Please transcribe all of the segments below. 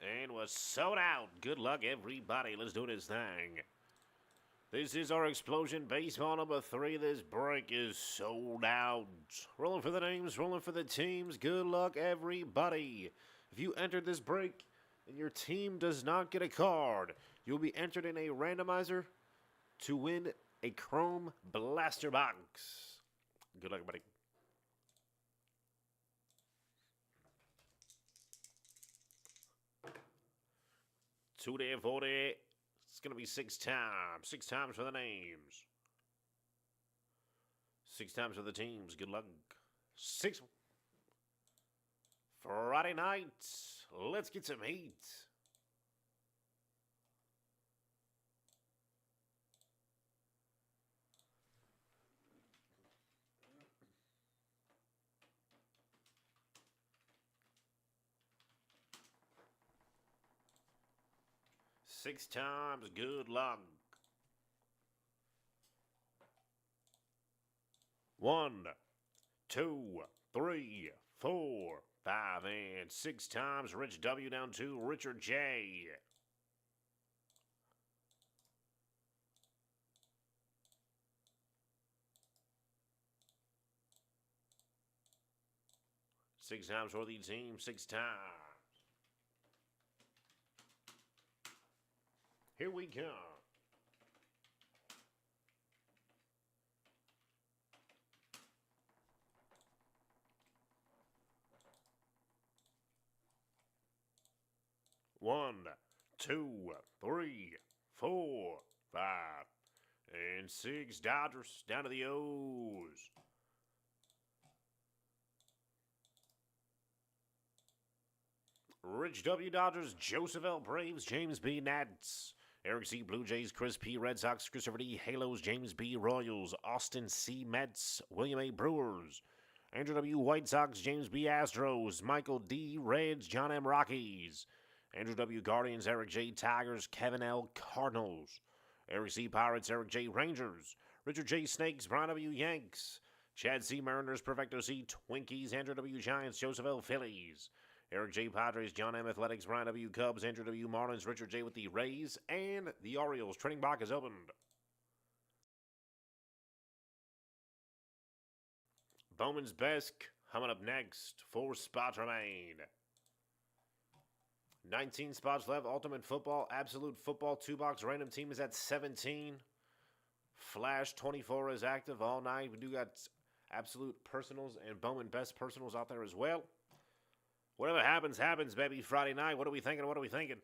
And was sold out. Good luck, everybody. Let's do this thing. This is our Explosion Baseball number 3. This break is sold out. Rolling for the names, rolling for the teams. Good luck, everybody. If you entered this break and your team does not get a card, you'll be entered in a randomizer to win a Chrome Blaster Box. Good luck, everybody. Two there, 40. It's going to be 6 times. 6 times for the names. 6 times for the teams. Good luck. 6. Friday night. Let's get some heat. Six times, good luck. 1, 2, 3, 4, 5, and 6 times. Rich W down to Richard J. Six times for the team, 6 times. Here we come. One, 2, 3, 4, 5, and 6. Dodgers down to the O's. Rich W. Dodgers, Joseph L. Braves, James B. Nats. Eric C. Blue Jays, Chris P. Red Sox, Christopher D. Halos, James B. Royals, Austin C. Mets, William A. Brewers, Andrew W. White Sox, James B. Astros, Michael D. Reds, John M. Rockies, Andrew W. Guardians, Eric J. Tigers, Kevin L. Cardinals, Eric C. Pirates, Eric J. Rangers, Richard J. Snakes, Brian W. Yanks, Chad C. Mariners, Perfecto C. Twinkies, Andrew W. Giants, Joseph L. Phillies, Eric J. Padres, John M. Athletics, Brian W. Cubs, Andrew W. Marlins, Richard J. with the Rays, and the Orioles. Trading block is opened. Bowman's Best coming up next. 4 spots remain. 19 spots left. Ultimate Football, Absolute Football, 2-box random team is at 17. Flash 24 is active all night. We do got Absolute Personals and Bowman Best Personals out there as well. Whatever happens, happens, baby. Friday night. What are we thinking? What are we thinking?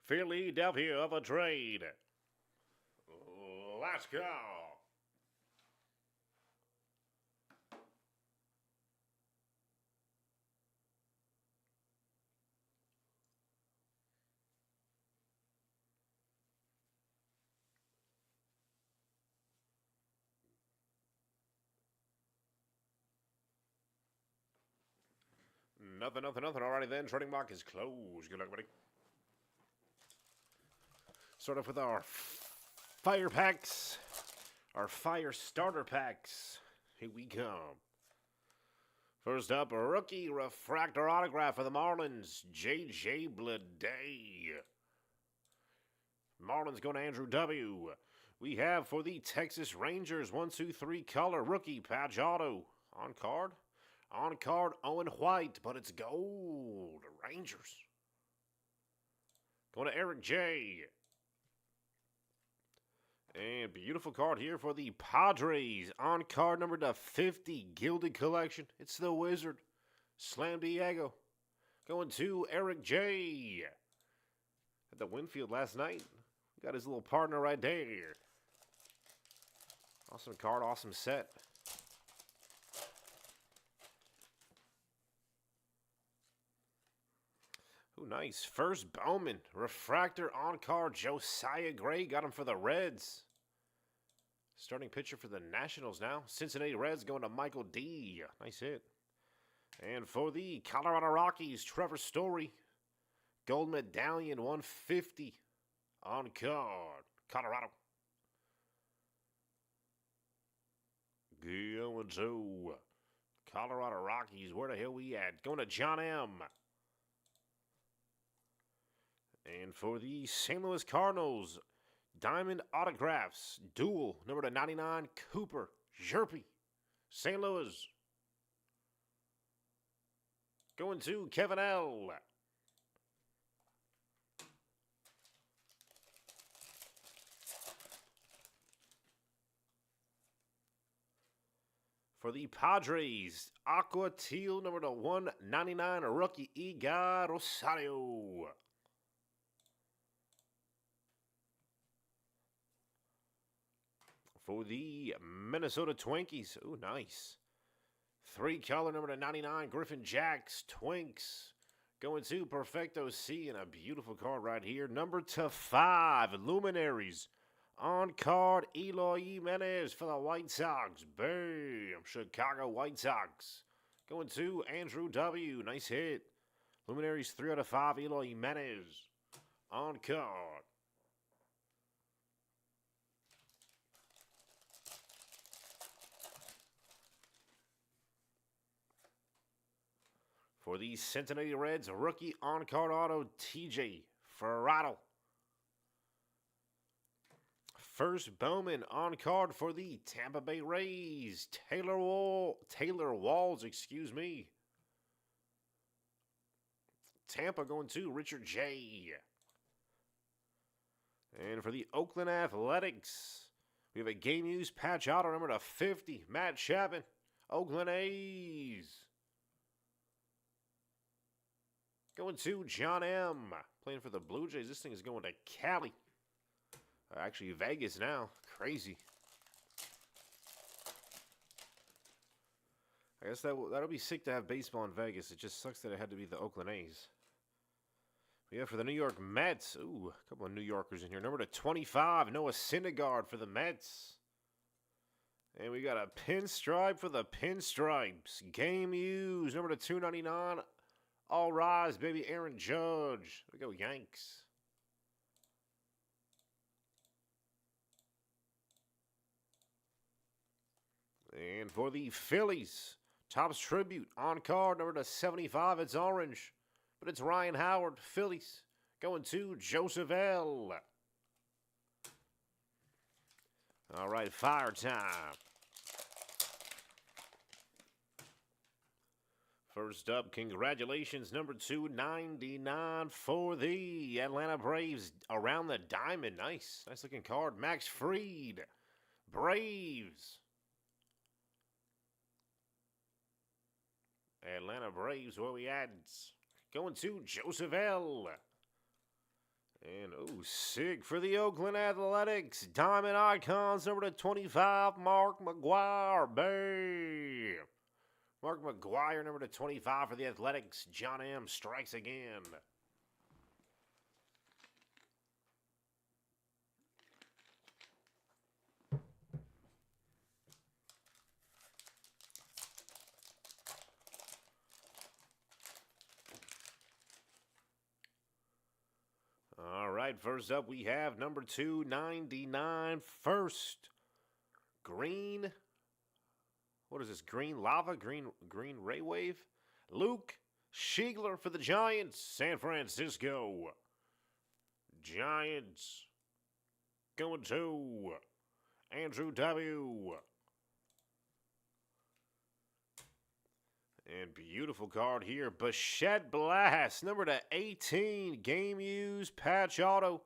Philadelphia of a trade. Let's go. Nothing. Alrighty then. Trading block is closed. Good luck, buddy. Start off with our fire packs. Our fire starter packs. Here we come. First up, a rookie refractor autograph for the Marlins, J.J. Bleday. Marlins going to Andrew W. We have for the Texas Rangers 1-2-3 color rookie patch auto on card. On card, Owen White, but it's gold. Rangers. Going to Eric J. And beautiful card here for the Padres. On card number to 50, Gilded Collection. It's the Wizard. Slam Diego. Going to Eric J. At the Winfield last night. Got his little partner right there. Awesome card, awesome set. Ooh, nice. First Bowman. Refractor on card. Josiah Gray got him for the Reds. Starting pitcher for the Nationals now. Cincinnati Reds going to Michael D. Nice hit. And for the Colorado Rockies, Trevor Story. Gold Medallion 150 on card. Colorado. Going to Colorado Rockies. Where the hell we at? Going to John M. And for the St. Louis Cardinals, Diamond Autographs, Dual, number to 99, Cooper, Jerpy, St. Louis. Going to Kevin L. For the Padres, Aqua Teal, number to 199, rookie Igor Rosario. For the Minnesota Twinkies, ooh, nice. 3-color, number to 99, Griffin Jacks, Twinks. Going to Perfecto C, and a beautiful card right here. Number to 5, Luminaries. On card, Eloy Jimenez for the White Sox. Bam! Chicago White Sox. Going to Andrew W. Nice hit. Luminaries 3 out of 5, Eloy Jimenez. On card. For the Cincinnati Reds, rookie on-card auto, TJ Ferraro. First Bowman on card for the Tampa Bay Rays, Taylor Walls, excuse me. Tampa going to Richard J. And for the Oakland Athletics, we have a game use patch auto number to 50, Matt Chapman, Oakland A's. Going to John M. Playing for the Blue Jays. This thing is going to Cali. Actually, Vegas now. Crazy. I guess that'll be sick to have baseball in Vegas. It just sucks that it had to be the Oakland A's. We have for the New York Mets. Ooh, a couple of New Yorkers in here. Number to 25, Noah Syndergaard for the Mets. And we got a pinstripe for the Pinstripes. Game use. Number to 299. All rise, baby, Aaron Judge. We go Yanks. And for the Phillies, Topps Tribute on card, number to 75. It's orange, but it's Ryan Howard. Phillies going to Joseph L. All right, fire time. First up, congratulations, number 299 for the Atlanta Braves. Around the diamond, nice looking card. Max Fried, Braves. Atlanta Braves, where we at? Going to Joseph L. And, oh, sick for the Oakland Athletics. Diamond Icons, number to 25, Mark McGwire. Bam! Mark McGwire, number to 25 for the Athletics. John M. strikes again. All right, first up we have number 299 first. Green. What is this? Green Lava? Green Ray Wave? Luke Shiegler for the Giants. San Francisco. Giants. Going to Andrew W. And beautiful card here. Bichette Blast, number to 18. Game use patch auto.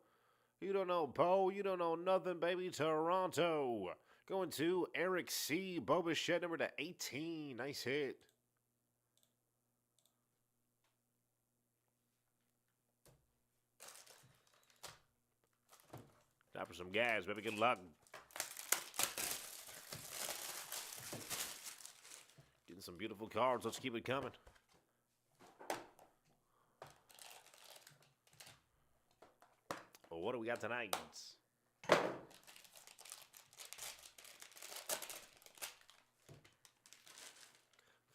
You don't know Bo. You don't know nothing, baby. Toronto. Going to Eric C. Bo Bichette, number to 18. Nice hit. Time for some gas, baby. Good luck. Getting some beautiful cards. Let's keep it coming. Well, what do we got tonight?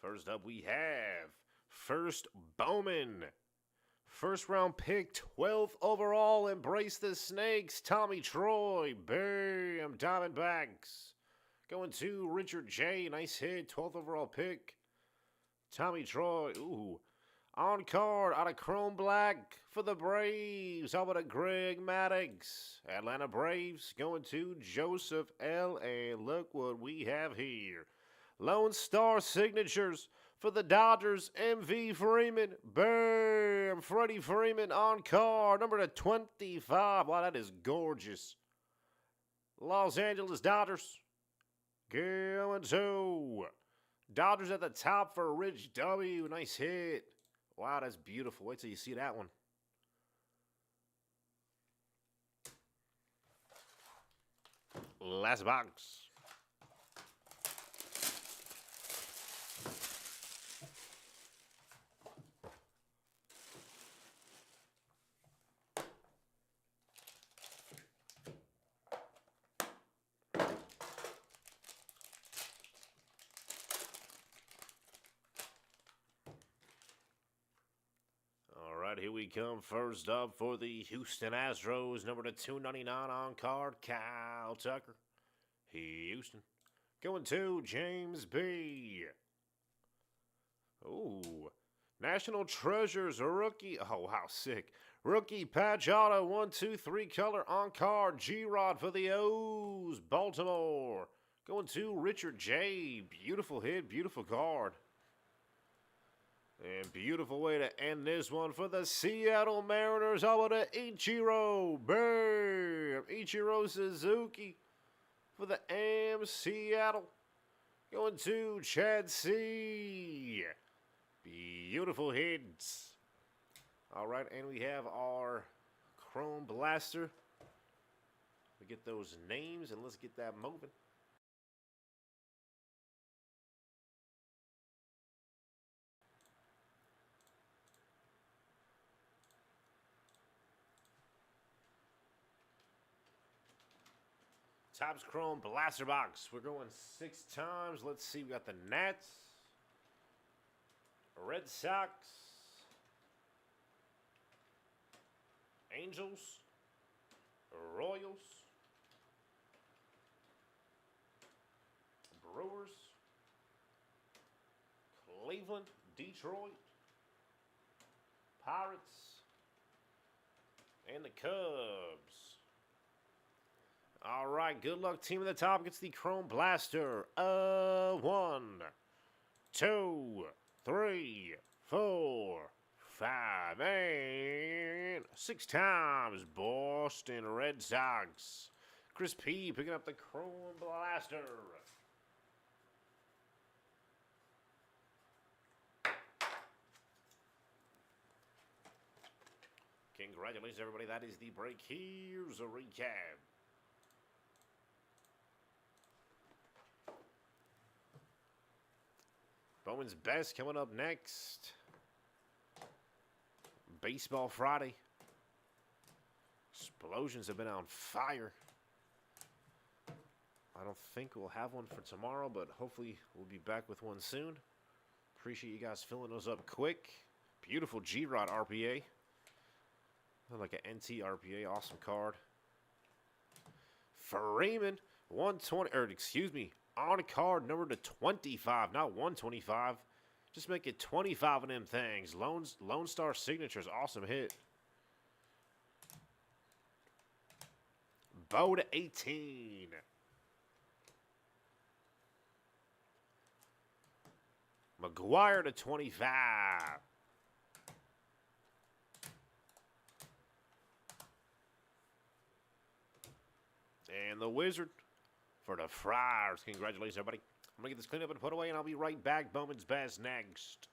First up, we have First Bowman. First round pick, 12th overall. Embrace the Snakes. Tommy Troy. Bam. Diamondbacks. Going to Richard J. Nice hit. 12th overall pick. Tommy Troy. Ooh. On card out of Chrome Black for the Braves. How about a Greg Maddux? Atlanta Braves going to Joseph L. And look what we have here. Lone Star signatures for the Dodgers. MV Freeman. Bam. Freddie Freeman on card. Number to 25. Wow, that is gorgeous. Los Angeles Dodgers. Going to Dodgers at the top for Rich W. Nice hit. Wow, that's beautiful. Wait till you see that one. Last box. Here we come. First up for the Houston Astros, number to 299 on card, Kyle Tucker. Houston. Going to James B. Ooh. National Treasures, a rookie. Oh, wow, sick. Rookie patch auto, 1, 2, 3 color on card, G-Rod for the O's, Baltimore. Going to Richard J. Beautiful hit, beautiful card. And beautiful way to end this one for the Seattle Mariners. How about Ichiro? Bam! Ichiro Suzuki for the AM Seattle. Going to Chad C. Beautiful hits. All right, and we have our Chrome Blaster. We get those names, and let's get that moving. Topps Chrome Blaster Box. We're going 6 times. Let's see. We got the Nats, Red Sox, Angels, Royals, Brewers, Cleveland, Detroit, Pirates, and the Cubs. All right, good luck. Team at the top gets the Chrome Blaster. 1, 2, 3, 4, 5, and 6 times. Boston Red Sox. Chris P. picking up the Chrome Blaster. Congratulations, everybody. That is the break. Here's a recap. Bowman's Best coming up next. Baseball Friday. Explosions have been on fire. I don't think we'll have one for tomorrow, but hopefully we'll be back with one soon. Appreciate you guys filling those up quick. Beautiful G-Rod RPA. Like an NT RPA. Awesome card. Freeman, 120, or excuse me, on card number to 25, not 125. Just make it 25 of them things. Lone Star Signatures, awesome hit. Bo to 18. McGuire to 25. And the Wizard for the Friars. Congratulations, everybody. I'm going to get this cleaned up and put away, and I'll be right back. Bowman's Best next.